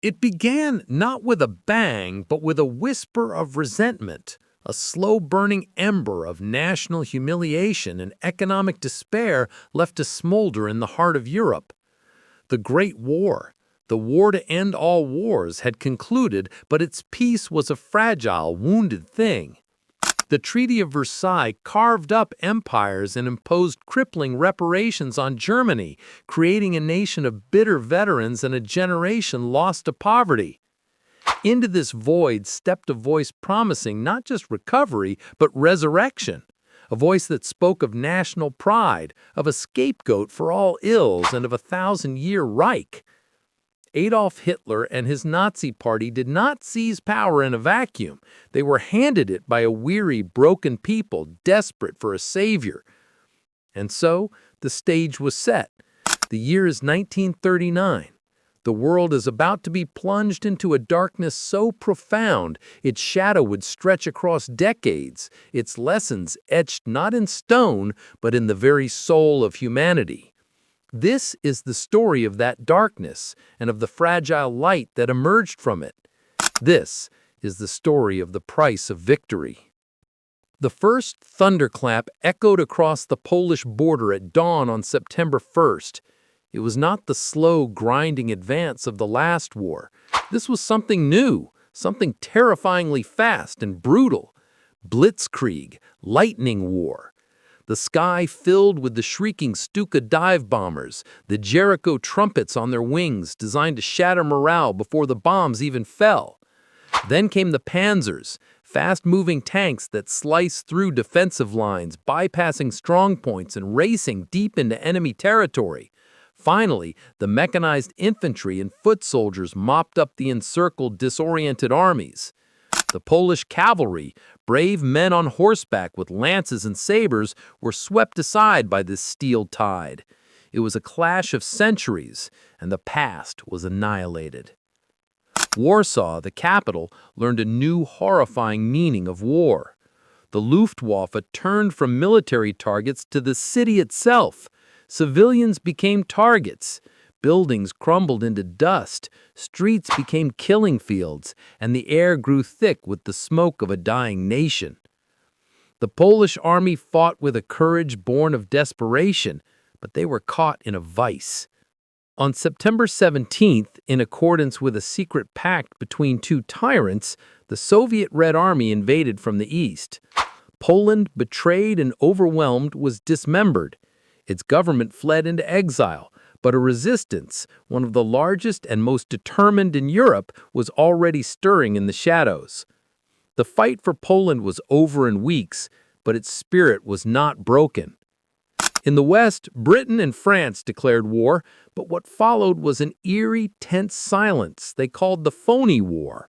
It began not with a bang, but with a whisper of resentment, a slow-burning ember of national humiliation and economic despair left to smolder in the heart of Europe. The Great War, the war to end all wars, had concluded, but its peace was a fragile, wounded thing. The Treaty of Versailles carved up empires and imposed crippling reparations on Germany, creating a nation of bitter veterans and a generation lost to poverty. Into this void stepped a voice promising not just recovery, but resurrection. A voice that spoke of national pride, of a scapegoat for all ills, and of a thousand-year Reich. Adolf Hitler and his Nazi party did not seize power in a vacuum. They were handed it by a weary, broken people desperate for a savior. And so, the stage was set. The year is 1939. The world is about to be plunged into a darkness so profound its shadow would stretch across decades, its lessons etched not in stone, but in the very soul of humanity. This is the story of that darkness and of the fragile light that emerged from it. This is the story of the price of victory. The first thunderclap echoed across the Polish border at dawn on September 1st. It was not the slow, grinding advance of the last war. This was something new, something terrifyingly fast and brutal. Blitzkrieg, lightning war. The sky filled with the shrieking Stuka dive bombers, the Jericho trumpets on their wings designed to shatter morale before the bombs even fell. Then came the panzers, fast-moving tanks that sliced through defensive lines, bypassing strongpoints and racing deep into enemy territory. Finally, the mechanized infantry and foot soldiers mopped up the encircled, disoriented armies. The Polish cavalry, brave men on horseback with lances and sabers, were swept aside by this steel tide. It was a clash of centuries, and the past was annihilated. Warsaw, the capital, learned a new horrifying meaning of war. The Luftwaffe turned from military targets to the city itself. Civilians became targets. Buildings crumbled into dust, streets became killing fields, and the air grew thick with the smoke of a dying nation. The Polish army fought with a courage born of desperation, but they were caught in a vice. On September 17th, in accordance with a secret pact between two tyrants, the Soviet Red Army invaded from the east. Poland, betrayed and overwhelmed, was dismembered. Its government fled into exile. But a resistance, one of the largest and most determined in Europe, was already stirring in the shadows. The fight for Poland was over in weeks, but its spirit was not broken. In the West, Britain and France declared war, but what followed was an eerie, tense silence they called the phony war.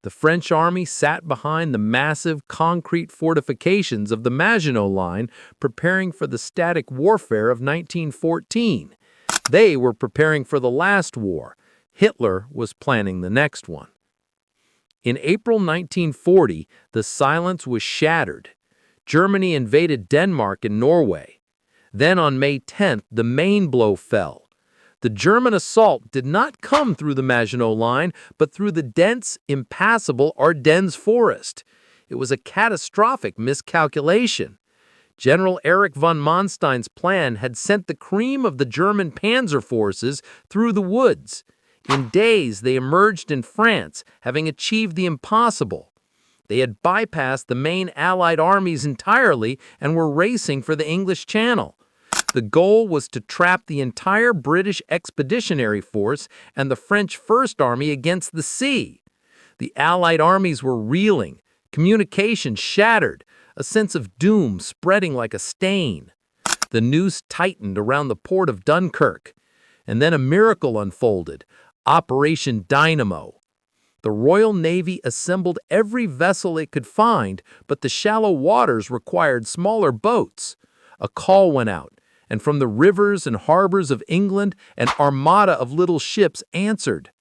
The French army sat behind the massive concrete fortifications of the Maginot Line, preparing for the static warfare of 1914. They were preparing for the last war. Hitler was planning the next one. In April 1940, the silence was shattered. Germany invaded Denmark and Norway. Then on May 10th, the main blow fell. The German assault did not come through the Maginot Line, but through the dense, impassable Ardennes forest. It was a catastrophic miscalculation. General Erich von Manstein's plan had sent the cream of the German panzer forces through the woods. In days, they emerged in France, having achieved the impossible. They had bypassed the main Allied armies entirely and were racing for the English Channel. The goal was to trap the entire British Expeditionary Force and the French First Army against the sea. The Allied armies were reeling, communication shattered, a sense of doom spreading like a stain. The noose tightened around the port of Dunkirk. And then a miracle unfolded, Operation Dynamo. The Royal Navy assembled every vessel it could find, but the shallow waters required smaller boats. A call went out, and from the rivers and harbors of England, an armada of little ships answered.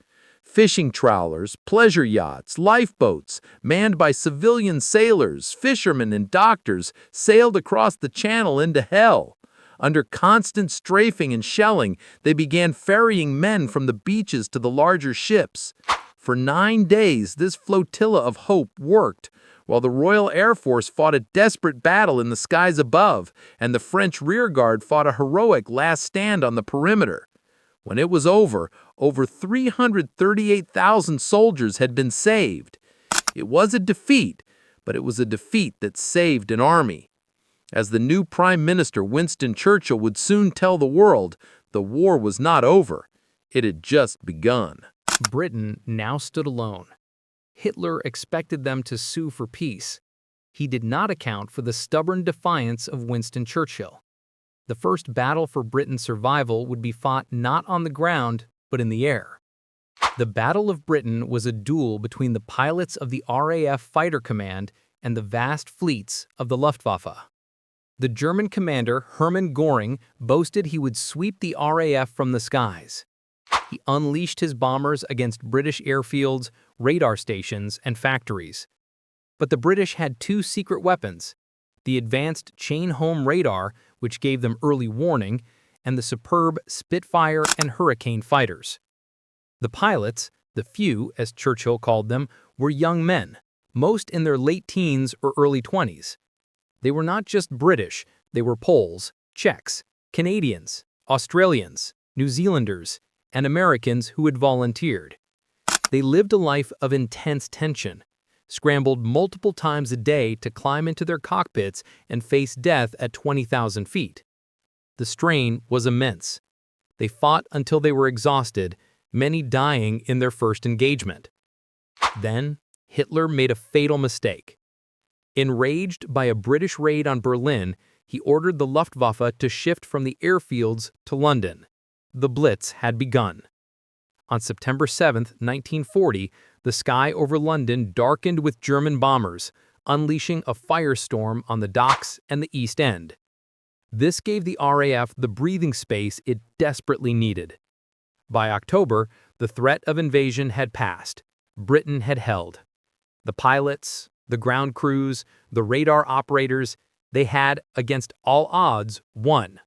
Fishing trawlers, pleasure yachts, lifeboats, manned by civilian sailors, fishermen, and doctors, sailed across the channel into hell. Under constant strafing and shelling, they began ferrying men from the beaches to the larger ships. For 9 days, this flotilla of hope worked, while the Royal Air Force fought a desperate battle in the skies above, and the French rearguard fought a heroic last stand on the perimeter. When it was over 338,000 soldiers had been saved. It was a defeat, but it was a defeat that saved an army. As the new Prime Minister Winston Churchill would soon tell the world, the war was not over. It had just begun. Britain now stood alone. Hitler expected them to sue for peace. He did not account for the stubborn defiance of Winston Churchill. The first battle for Britain's survival would be fought not on the ground, but in the air. The Battle of Britain was a duel between the pilots of the RAF Fighter Command and the vast fleets of the Luftwaffe. The German commander Hermann Göring boasted he would sweep the RAF from the skies. He unleashed his bombers against British airfields, radar stations, and factories. But the British had two secret weapons: the advanced chain-home radar, which gave them early warning, and the superb Spitfire and Hurricane fighters. The pilots, the few, as Churchill called them, were young men, most in their late teens or early 20s. They were not just British, they were Poles, Czechs, Canadians, Australians, New Zealanders, and Americans who had volunteered. They lived a life of intense tension, scrambled multiple times a day to climb into their cockpits and face death at 20,000 feet. The strain was immense. They fought until they were exhausted, many dying in their first engagement. Then, Hitler made a fatal mistake. Enraged by a British raid on Berlin, he ordered the Luftwaffe to shift from the airfields to London. The Blitz had begun. On September 7, 1940, the sky over London darkened with German bombers, unleashing a firestorm on the docks and the East End. This gave the RAF the breathing space it desperately needed. By October, the threat of invasion had passed. Britain had held. The pilots, the ground crews, the radar operators, they had, against all odds, won.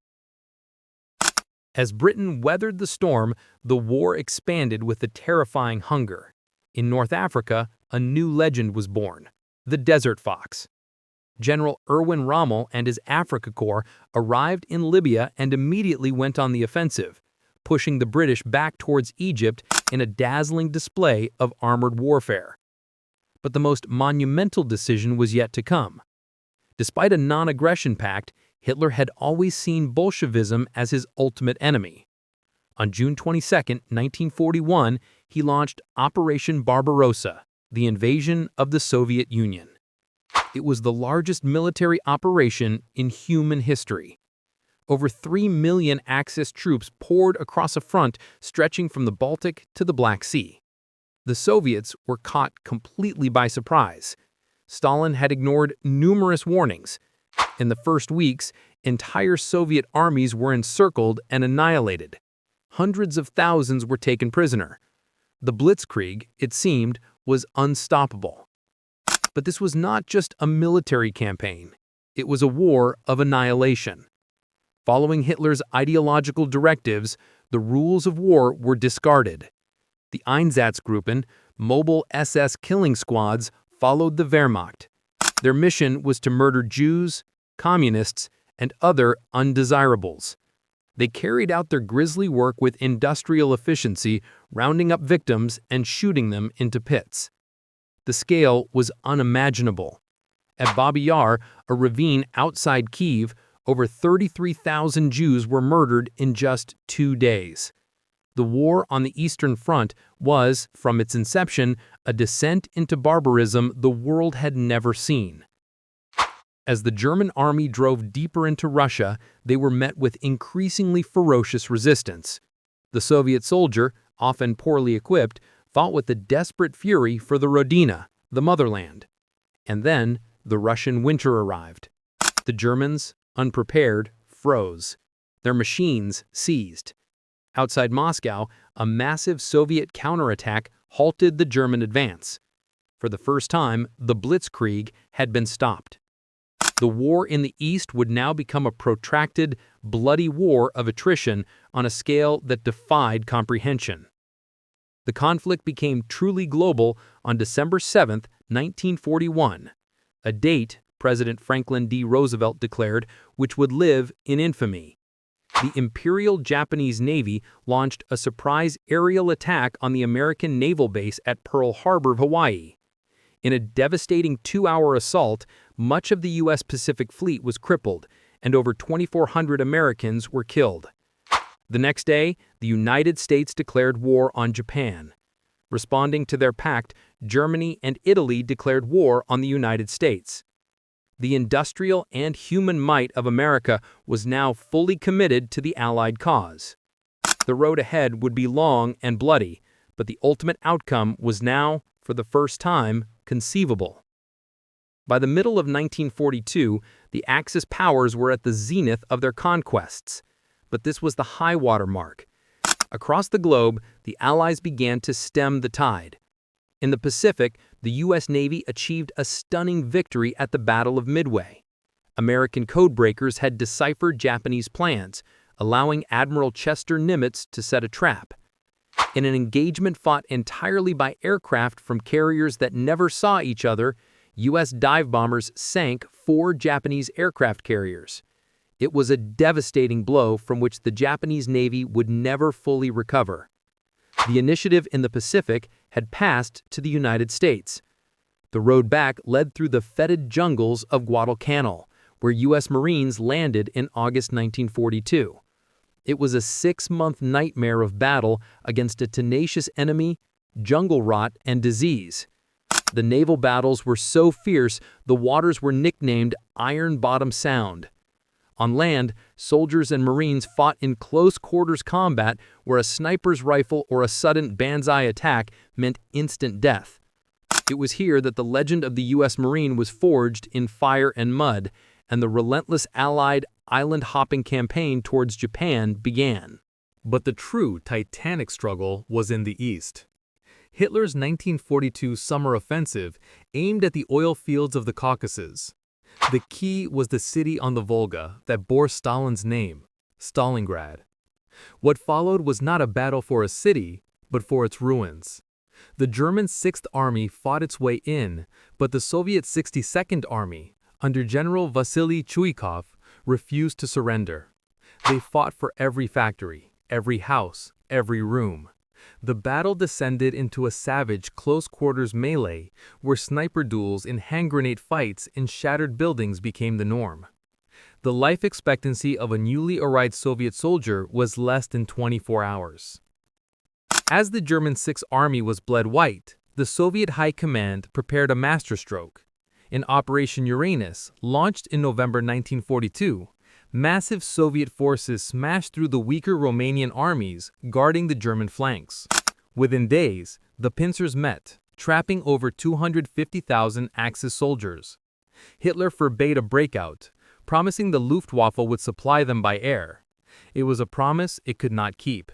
As Britain weathered the storm, the war expanded with a terrifying hunger. In North Africa, a new legend was born: the Desert Fox. General Erwin Rommel and his Africa Corps arrived in Libya and immediately went on the offensive, pushing the British back towards Egypt in a dazzling display of armored warfare. But the most monumental decision was yet to come. Despite a non-aggression pact, Hitler had always seen Bolshevism as his ultimate enemy. On June 22, 1941, he launched Operation Barbarossa, the invasion of the Soviet Union. It was the largest military operation in human history. Over 3 million Axis troops poured across a front stretching from the Baltic to the Black Sea. The Soviets were caught completely by surprise. Stalin had ignored numerous warnings. In the first weeks, entire Soviet armies were encircled and annihilated. Hundreds of thousands were taken prisoner. The Blitzkrieg, it seemed, was unstoppable. But this was not just a military campaign. It was a war of annihilation. Following Hitler's ideological directives, the rules of war were discarded. The Einsatzgruppen, mobile SS killing squads, followed the Wehrmacht. Their mission was to murder Jews, communists, and other undesirables. They carried out their grisly work with industrial efficiency, rounding up victims and shooting them into pits. The scale was unimaginable. At Babi Yar, a ravine outside Kyiv, over 33,000 Jews were murdered in just 2 days. The war on the Eastern Front was, from its inception, a descent into barbarism the world had never seen. As the German army drove deeper into Russia, they were met with increasingly ferocious resistance. The Soviet soldier, often poorly equipped, fought with a desperate fury for the Rodina, the motherland. And then the Russian winter arrived. The Germans, unprepared, froze. Their machines seized. Outside Moscow, a massive Soviet counterattack halted the German advance. For the first time, the Blitzkrieg had been stopped. The war in the East would now become a protracted, bloody war of attrition on a scale that defied comprehension. The conflict became truly global on December 7, 1941, a date President Franklin D. Roosevelt declared which would live in infamy. The Imperial Japanese Navy launched a surprise aerial attack on the American naval base at Pearl Harbor, Hawaii. In a devastating 2-hour assault, much of the U.S. Pacific Fleet was crippled, and over 2,400 Americans were killed. The next day, the United States declared war on Japan. Responding to their pact, Germany and Italy declared war on the United States. The industrial and human might of America was now fully committed to the Allied cause. The road ahead would be long and bloody, but the ultimate outcome was now, for the first time, conceivable. By the middle of 1942, the Axis powers were at the zenith of their conquests, but this was the high-water mark. Across the globe, the Allies began to stem the tide. In the Pacific, the U.S. Navy achieved a stunning victory at the Battle of Midway. American codebreakers had deciphered Japanese plans, allowing Admiral Chester Nimitz to set a trap. In an engagement fought entirely by aircraft from carriers that never saw each other, U.S. dive bombers sank 4 Japanese aircraft carriers. It was a devastating blow from which the Japanese Navy would never fully recover. The initiative in the Pacific had passed to the United States. The road back led through the fetid jungles of Guadalcanal, where U.S. Marines landed in August 1942. It was a 6-month nightmare of battle against a tenacious enemy, jungle rot, and disease. The naval battles were so fierce, the waters were nicknamed Iron Bottom Sound. On land, soldiers and Marines fought in close-quarters combat where a sniper's rifle or a sudden banzai attack meant instant death. It was here that the legend of the U.S. Marine was forged in fire and mud, and the relentless Allied island-hopping campaign towards Japan began. But the true titanic struggle was in the East. Hitler's 1942 summer offensive aimed at the oil fields of the Caucasus. The key was the city on the Volga that bore Stalin's name, Stalingrad. What followed was not a battle for a city, but for its ruins. The German Sixth Army fought its way in, but the Soviet 62nd Army, under General Vasily Chuikov, refused to surrender. They fought for every factory, every house, every room. The battle descended into a savage close-quarters melee where sniper duels and hand grenade fights in shattered buildings became the norm. The life expectancy of a newly arrived Soviet soldier was less than 24 hours. As the German Sixth Army was bled white, the Soviet High Command prepared a masterstroke. In Operation Uranus, launched in November 1942, massive Soviet forces smashed through the weaker Romanian armies guarding the German flanks. Within days, the pincers met, trapping over 250,000 Axis soldiers. Hitler forbade a breakout, promising the Luftwaffe would supply them by air. It was a promise it could not keep.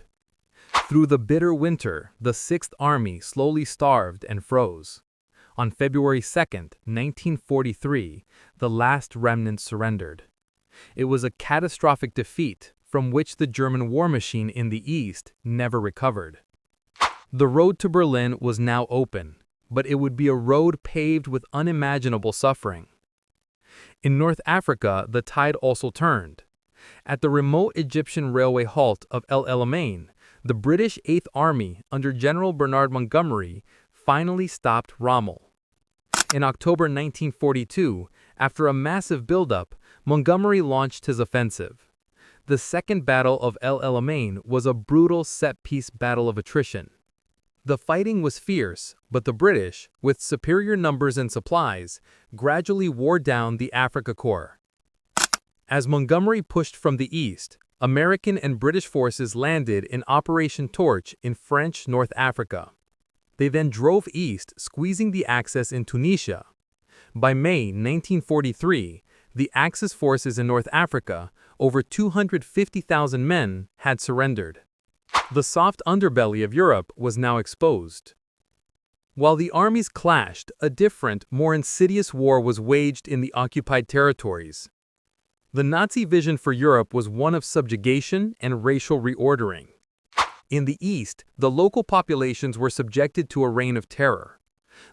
Through the bitter winter, the Sixth Army slowly starved and froze. On February 2, 1943, the last remnants surrendered. It was a catastrophic defeat from which the German war machine in the East never recovered. The road to Berlin was now open, but it would be a road paved with unimaginable suffering. In North Africa, the tide also turned. At the remote Egyptian railway halt of El Alamein, the British Eighth Army under General Bernard Montgomery finally stopped Rommel. In October 1942, after a massive buildup, Montgomery launched his offensive. The Second Battle of El Alamein was a brutal set-piece battle of attrition. The fighting was fierce, but the British, with superior numbers and supplies, gradually wore down the Afrika Korps. As Montgomery pushed from the east, American and British forces landed in Operation Torch in French North Africa. They then drove east, squeezing the Axis in Tunisia. By May 1943, the Axis forces in North Africa, over 250,000 men, had surrendered. The soft underbelly of Europe was now exposed. While the armies clashed, a different, more insidious war was waged in the occupied territories. The Nazi vision for Europe was one of subjugation and racial reordering. In the East, the local populations were subjected to a reign of terror.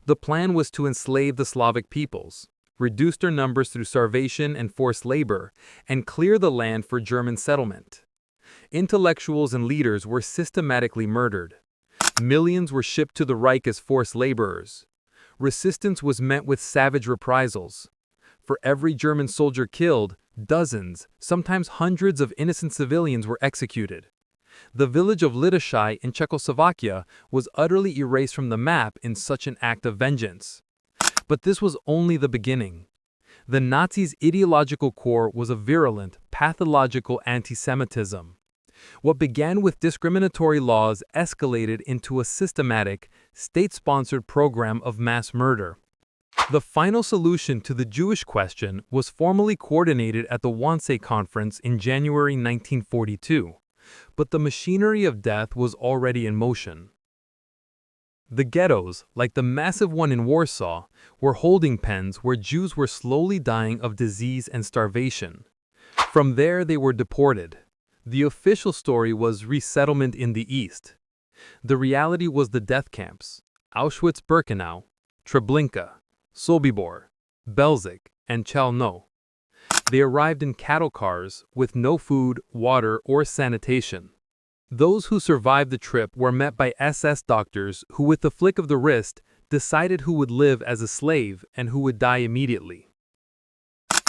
The plan was to enslave the Slavic peoples, reduce their numbers through starvation and forced labor, and clear the land for German settlement. Intellectuals and leaders were systematically murdered. Millions were shipped to the Reich as forced laborers. Resistance was met with savage reprisals. For every German soldier killed, dozens, sometimes hundreds of innocent civilians were executed. The village of Lidice in Czechoslovakia was utterly erased from the map in such an act of vengeance. But this was only the beginning. The Nazis' ideological core was a virulent, pathological anti-Semitism. What began with discriminatory laws escalated into a systematic, state-sponsored program of mass murder. The final solution to the Jewish question was formally coordinated at the Wannsee Conference in January 1942, but the machinery of death was already in motion. The ghettos, like the massive one in Warsaw, were holding pens where Jews were slowly dying of disease and starvation. From there they were deported. The official story was resettlement in the East. The reality was the death camps: Auschwitz-Birkenau, Treblinka, Sobibor, Belzec, and Chelmno. They arrived in cattle cars with no food, water, or sanitation. Those who survived the trip were met by SS doctors who, with the flick of the wrist, decided who would live as a slave and who would die immediately.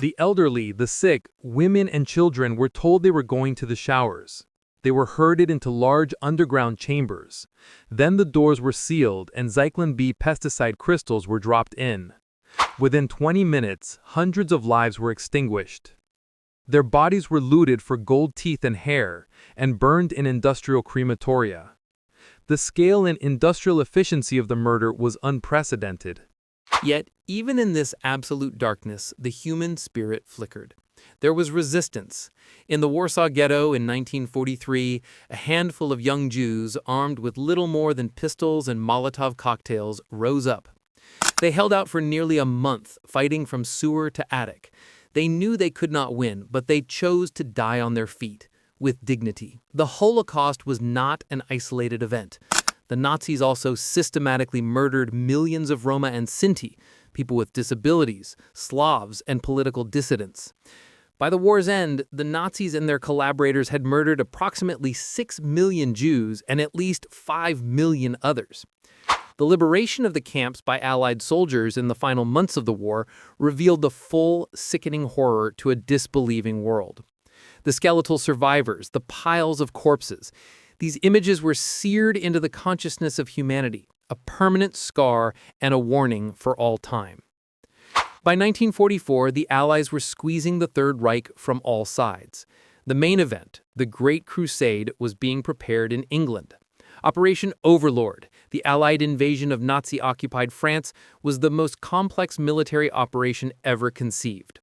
The elderly, the sick, women and children were told they were going to the showers. They were herded into large underground chambers. Then the doors were sealed and Zyklon B pesticide crystals were dropped in. Within 20 minutes, hundreds of lives were extinguished. Their bodies were looted for gold teeth and hair and burned in industrial crematoria. The scale and industrial efficiency of the murder was unprecedented. Yet, even in this absolute darkness, the human spirit flickered. There was resistance. In the Warsaw Ghetto in 1943, a handful of young Jews, armed with little more than pistols and Molotov cocktails, rose up. They held out for nearly a month, fighting from sewer to attic. They knew they could not win, but they chose to die on their feet, with dignity. The Holocaust was not an isolated event. The Nazis also systematically murdered millions of Roma and Sinti, people with disabilities, Slavs, and political dissidents. By the war's end, the Nazis and their collaborators had murdered approximately 6 million Jews and at least 5 million others. The liberation of the camps by Allied soldiers in the final months of the war revealed the full, sickening horror to a disbelieving world. The skeletal survivors, the piles of corpses, these images were seared into the consciousness of humanity, a permanent scar and a warning for all time. By 1944, the Allies were squeezing the Third Reich from all sides. The main event, the Great Crusade, was being prepared in England. Operation Overlord, the Allied invasion of Nazi-occupied France, was the most complex military operation ever conceived.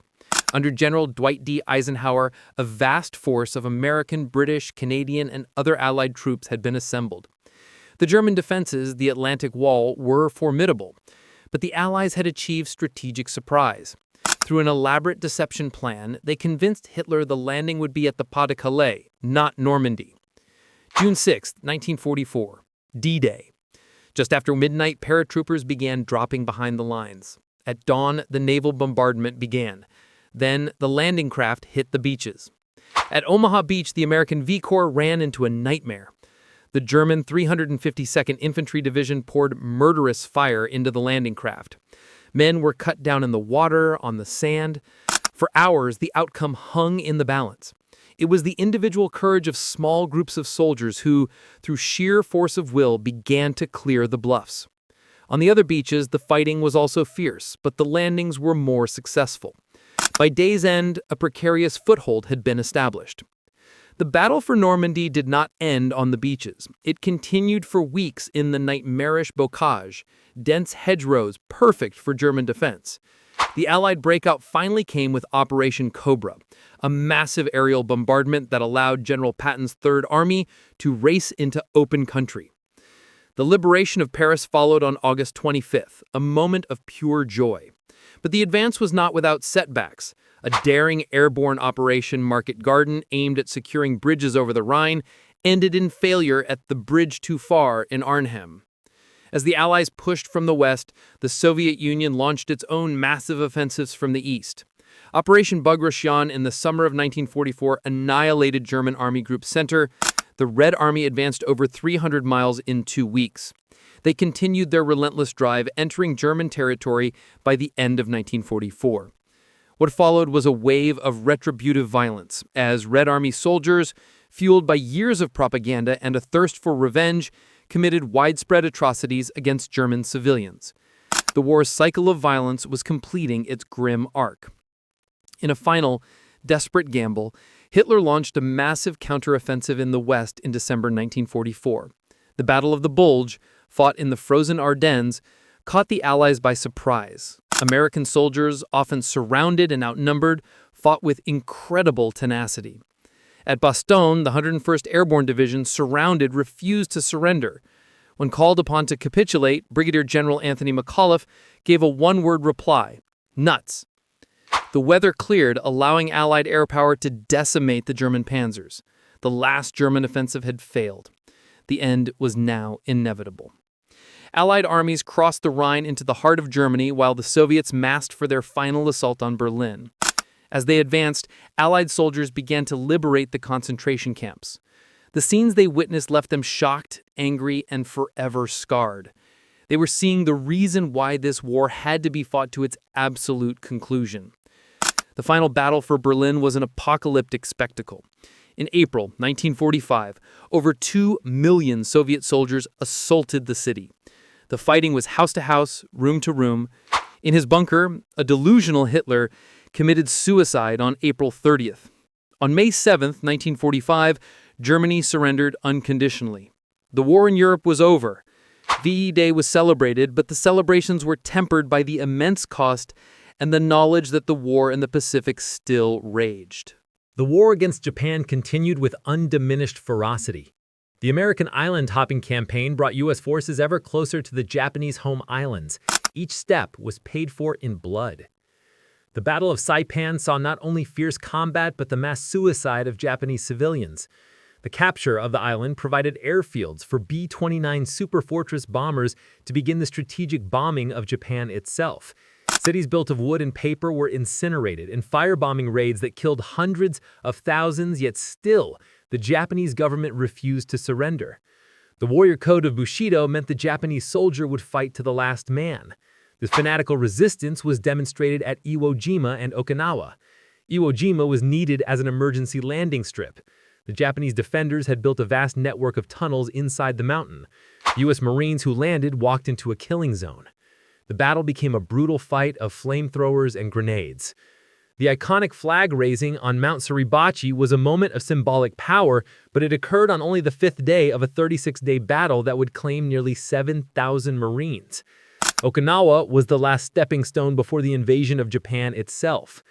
Under General Dwight D. Eisenhower, a vast force of American, British, Canadian, and other Allied troops had been assembled. The German defenses, the Atlantic Wall, were formidable, but the Allies had achieved strategic surprise. Through an elaborate deception plan, they convinced Hitler the landing would be at the Pas de Calais, not Normandy. June 6, 1944, D-Day. Just after midnight, paratroopers began dropping behind the lines. At dawn, the naval bombardment began. Then, the landing craft hit the beaches. At Omaha Beach, the American V Corps ran into a nightmare. The German 352nd Infantry Division poured murderous fire into the landing craft. Men were cut down in the water, on the sand. For hours, the outcome hung in the balance. It was the individual courage of small groups of soldiers who, through sheer force of will, began to clear the bluffs. On the other beaches, the fighting was also fierce, but the landings were more successful. By day's end, a precarious foothold had been established. The battle for Normandy did not end on the beaches. It continued for weeks in the nightmarish bocage, dense hedgerows perfect for German defense. The Allied breakout finally came with Operation Cobra, a massive aerial bombardment that allowed General Patton's Third Army to race into open country. The liberation of Paris followed on August 25th, a moment of pure joy. But the advance was not without setbacks. A daring airborne operation Market Garden aimed at securing bridges over the Rhine ended in failure at the Bridge Too Far in Arnhem. As the Allies pushed from the west, the Soviet Union launched its own massive offensives from the east. Operation Bagration in the summer of 1944 annihilated German Army Group Center. The Red Army advanced over 300 miles in 2 weeks. They continued their relentless drive, entering German territory by the end of 1944. What followed was a wave of retributive violence, as Red Army soldiers, fueled by years of propaganda and a thirst for revenge, committed widespread atrocities against German civilians. The war's cycle of violence was completing its grim arc. In a final, desperate gamble, Hitler launched a massive counteroffensive in the West in December 1944. The Battle of the Bulge, fought in the frozen Ardennes, caught the Allies by surprise. American soldiers, often surrounded and outnumbered, fought with incredible tenacity. At Bastogne, the 101st Airborne Division, surrounded, refused to surrender. When called upon to capitulate, Brigadier General Anthony McAuliffe gave a one-word reply: nuts. The weather cleared, allowing Allied air power to decimate the German panzers. The last German offensive had failed. The end was now inevitable. Allied armies crossed the Rhine into the heart of Germany while the Soviets massed for their final assault on Berlin. As they advanced, Allied soldiers began to liberate the concentration camps. The scenes they witnessed left them shocked, angry, and forever scarred. They were seeing the reason why this war had to be fought to its absolute conclusion. The final battle for Berlin was an apocalyptic spectacle. In April 1945, over 2 million Soviet soldiers assaulted the city. The fighting was house to house, room to room. In his bunker, a delusional Hitler committed suicide on April 30th. On May 7th, 1945, Germany surrendered unconditionally. The war in Europe was over. VE Day was celebrated, but the celebrations were tempered by the immense cost and the knowledge that the war in the Pacific still raged. The war against Japan continued with undiminished ferocity. The American island-hopping campaign brought U.S. forces ever closer to the Japanese home islands. Each step was paid for in blood. The Battle of Saipan saw not only fierce combat but the mass suicide of Japanese civilians. The capture of the island provided airfields for B-29 Superfortress bombers to begin the strategic bombing of Japan itself. Cities built of wood and paper were incinerated in firebombing raids that killed hundreds of thousands, yet still, the Japanese government refused to surrender. The warrior code of Bushido meant the Japanese soldier would fight to the last man. This fanatical resistance was demonstrated at Iwo Jima and Okinawa. Iwo Jima was needed as an emergency landing strip. The Japanese defenders had built a vast network of tunnels inside the mountain. U.S. Marines who landed walked into a killing zone. The battle became a brutal fight of flamethrowers and grenades. The iconic flag raising on Mount Suribachi was a moment of symbolic power, but it occurred on only the 5th day of a 36-day battle that would claim nearly 7,000 Marines. Okinawa was the last stepping stone before the invasion of Japan itself.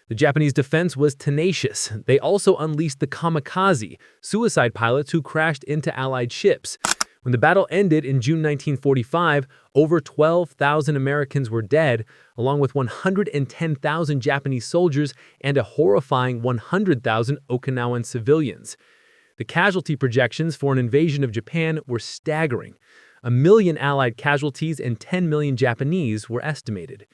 The Japanese defense was tenacious. They also unleashed the kamikaze, suicide pilots who crashed into Allied ships. When the battle ended in June 1945, over 12,000 Americans were dead, along with 110,000 Japanese soldiers and a horrifying 100,000 Okinawan civilians. The casualty projections for an invasion of Japan were staggering. 1 million Allied casualties and 10 million Japanese were estimated.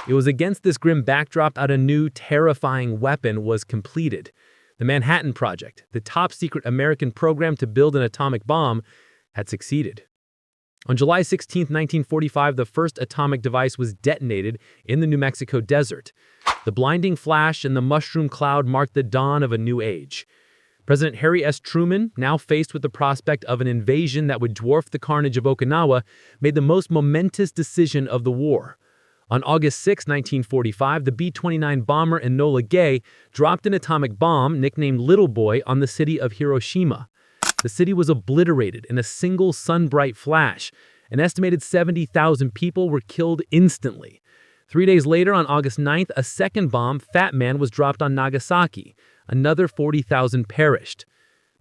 It was against this grim backdrop that a new, terrifying weapon was completed. The Manhattan Project, the top-secret American program to build an atomic bomb, had succeeded. On July 16, 1945, the first atomic device was detonated in the New Mexico desert. The blinding flash and the mushroom cloud marked the dawn of a new age. President Harry S. Truman, now faced with the prospect of an invasion that would dwarf the carnage of Okinawa, made the most momentous decision of the war. On August 6, 1945, the B-29 bomber Enola Gay dropped an atomic bomb, nicknamed Little Boy, on the city of Hiroshima. The city was obliterated in a single sun-bright flash. An estimated 70,000 people were killed instantly. 3 days later, on August 9th, a second bomb, Fat Man, was dropped on Nagasaki. Another 40,000 perished.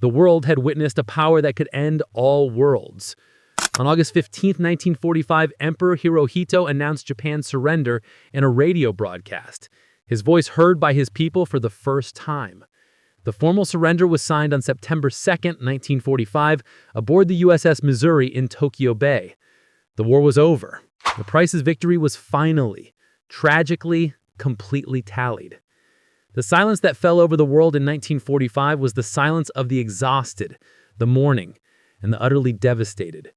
The world had witnessed a power that could end all worlds. On August 15, 1945, Emperor Hirohito announced Japan's surrender in a radio broadcast. his voice heard by his people for the first time. The formal surrender was signed on September 2, 1945, aboard the USS Missouri in Tokyo Bay. The war was over. The price's victory was finally, tragically, completely tallied. The silence that fell over the world in 1945 was the silence of the exhausted, the mourning, and the utterly devastated.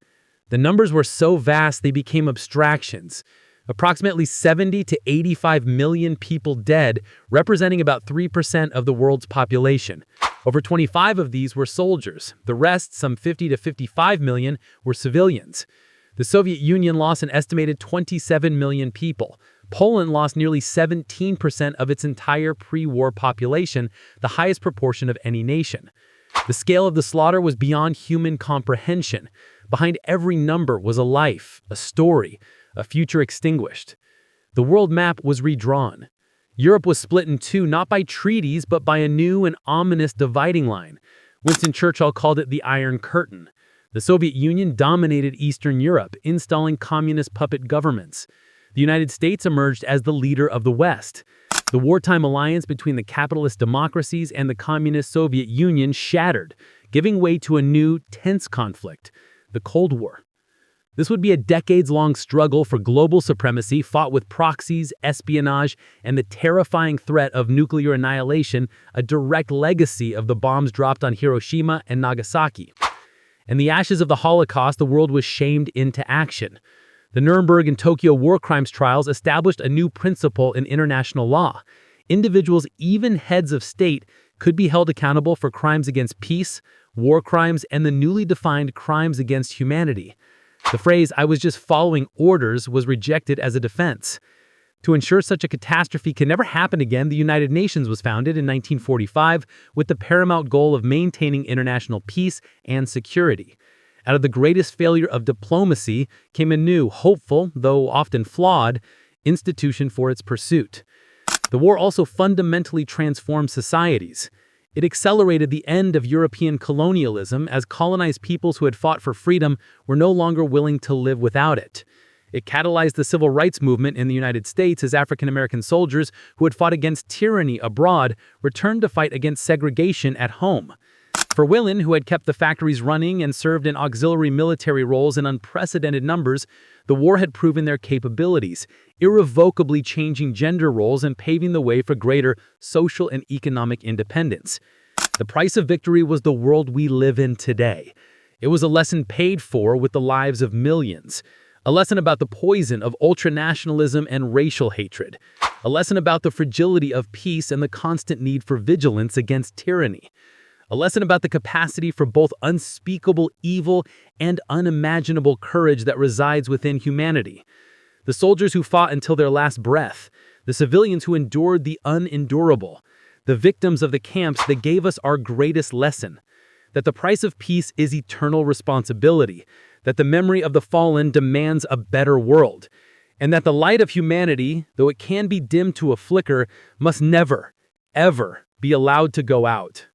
The numbers were so vast they became abstractions. Approximately 70 to 85 million people dead, representing about 3% of the world's population. Over 25 of these were soldiers. The rest, some 50 to 55 million, were civilians. The Soviet Union lost an estimated 27 million people. Poland lost nearly 17% of its entire pre-war population, the highest proportion of any nation. The scale of the slaughter was beyond human comprehension. Behind every number was a life, a story, a future extinguished. The world map was redrawn. Europe was split in two not by treaties but by a new and ominous dividing line. Winston Churchill called it the Iron Curtain. The Soviet Union dominated Eastern Europe, installing communist puppet governments. The United States emerged as the leader of the West. The wartime alliance between the capitalist democracies and the communist Soviet Union shattered, giving way to a new, tense conflict, the Cold War. This would be a decades-long struggle for global supremacy fought with proxies, espionage, and the terrifying threat of nuclear annihilation, a direct legacy of the bombs dropped on Hiroshima and Nagasaki. In the ashes of the Holocaust, the world was shamed into action. The Nuremberg and Tokyo war crimes trials established a new principle in international law. Individuals, even heads of state, could be held accountable for crimes against peace, war crimes, and the newly defined crimes against humanity. The phrase, "I was just following orders," was rejected as a defense. To ensure such a catastrophe can never happen again, the United Nations was founded in 1945 with the paramount goal of maintaining international peace and security. Out of the greatest failure of diplomacy came a new, hopeful, though often flawed, institution for its pursuit. The war also fundamentally transformed societies. It accelerated the end of European colonialism as colonized peoples who had fought for freedom were no longer willing to live without it. It catalyzed the civil rights movement in the United States as African American soldiers who had fought against tyranny abroad returned to fight against segregation at home. For women who had kept the factories running and served in auxiliary military roles in unprecedented numbers, the war had proven their capabilities, irrevocably changing gender roles and paving the way for greater social and economic independence. The price of victory was the world we live in today. It was a lesson paid for with the lives of millions. A lesson about the poison of ultranationalism and racial hatred. A lesson about the fragility of peace and the constant need for vigilance against tyranny. A lesson about the capacity for both unspeakable evil and unimaginable courage that resides within humanity. The soldiers who fought until their last breath. The civilians who endured the unendurable. The victims of the camps that gave us our greatest lesson. That the price of peace is eternal responsibility. That the memory of the fallen demands a better world. And that the light of humanity, though it can be dimmed to a flicker, must never, ever be allowed to go out.